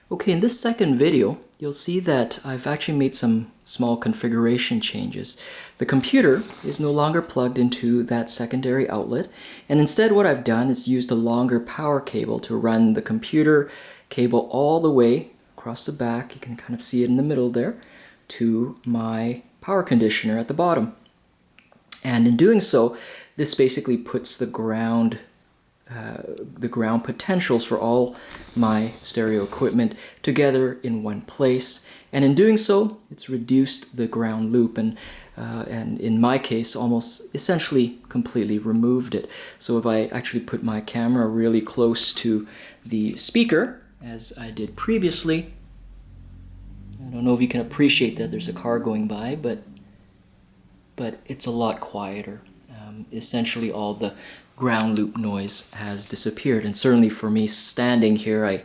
Okay, in this second video, you'll see that I've actually made some small configuration changes. The computer is no longer plugged into that secondary outlet, and instead what I've done is used a longer power cable to run the computer cable all the way across the back, you can kind of see it in the middle there, to my power conditioner at the bottom. And in doing so, this basically puts the ground potentials for all my stereo equipment together in one place, and in doing so it's reduced the ground loop and in my case almost essentially completely removed it. So if I actually put my camera really close to the speaker as I did previously, I don't know if you can appreciate that there's a car going by, but it's a lot quieter. Essentially all the ground loop noise has disappeared, and certainly for me standing here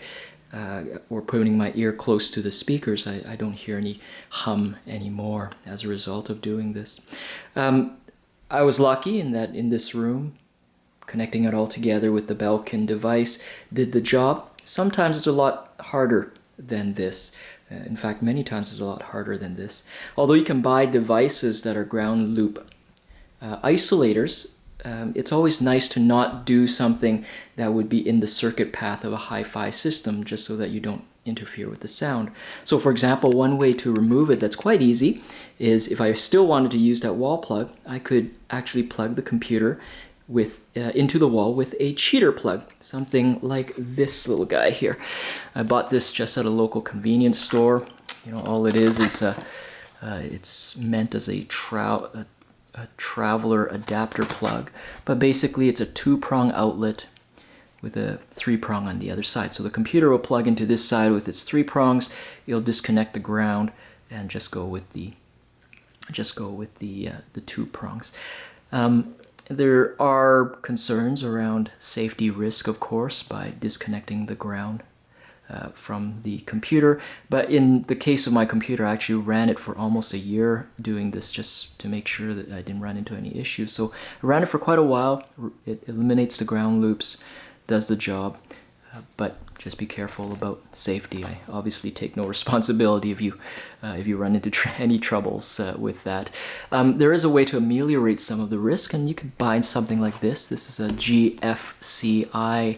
or putting my ear close to the speakers, I don't hear any hum anymore as a result of doing this. I was lucky in that in this room, connecting it all together with the Belkin device did the job. Sometimes it's a lot harder than this. In fact, many times it's a lot harder than this. Although you can buy devices that are ground loop isolators, it's always nice to not do something that would be in the circuit path of a hi-fi system, just so that you don't interfere with the sound. So for example, one way to remove it that's quite easy is if I still wanted to use that wall plug, I could actually plug the computer into the wall with a cheater plug, something like this little guy here. I bought this just at a local convenience store. You know, all it is it's meant as a traveler adapter plug, but basically it's a 2-prong outlet with a 3-prong on the other side. So the computer will plug into this side with its 3 prongs, it'll disconnect the ground and just go with the 2 prongs. There are concerns around safety risk, of course, by disconnecting the ground from the computer, but in the case of my computer, I actually ran it for almost a year doing this just to make sure that I didn't run into any issues. So I ran it for quite a while. It eliminates the ground loops, does the job, but just be careful about safety. I obviously take no responsibility if you run into any troubles with that. There is a way to ameliorate some of the risk, and you could buy something like this. This is a GFCI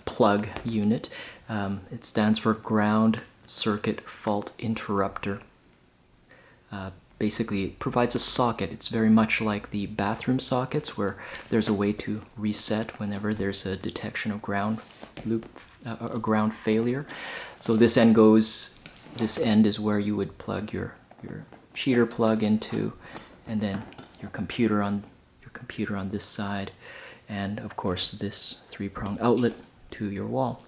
plug unit. It stands for Ground Circuit Fault Interrupter. Basically, it provides a socket. It's very much like the bathroom sockets, where there's a way to reset whenever there's a detection of ground loop, a ground failure. So this end is where you would plug your cheater plug into, and then your computer on this side, and of course this 3-prong outlet to your wall.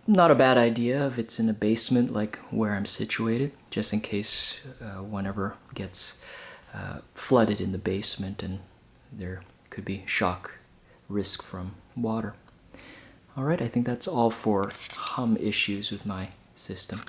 Not a bad idea if it's in a basement like where I'm situated, just in case one ever gets flooded in the basement and there could be shock risk from water. Alright, I think that's all for hum issues with my system.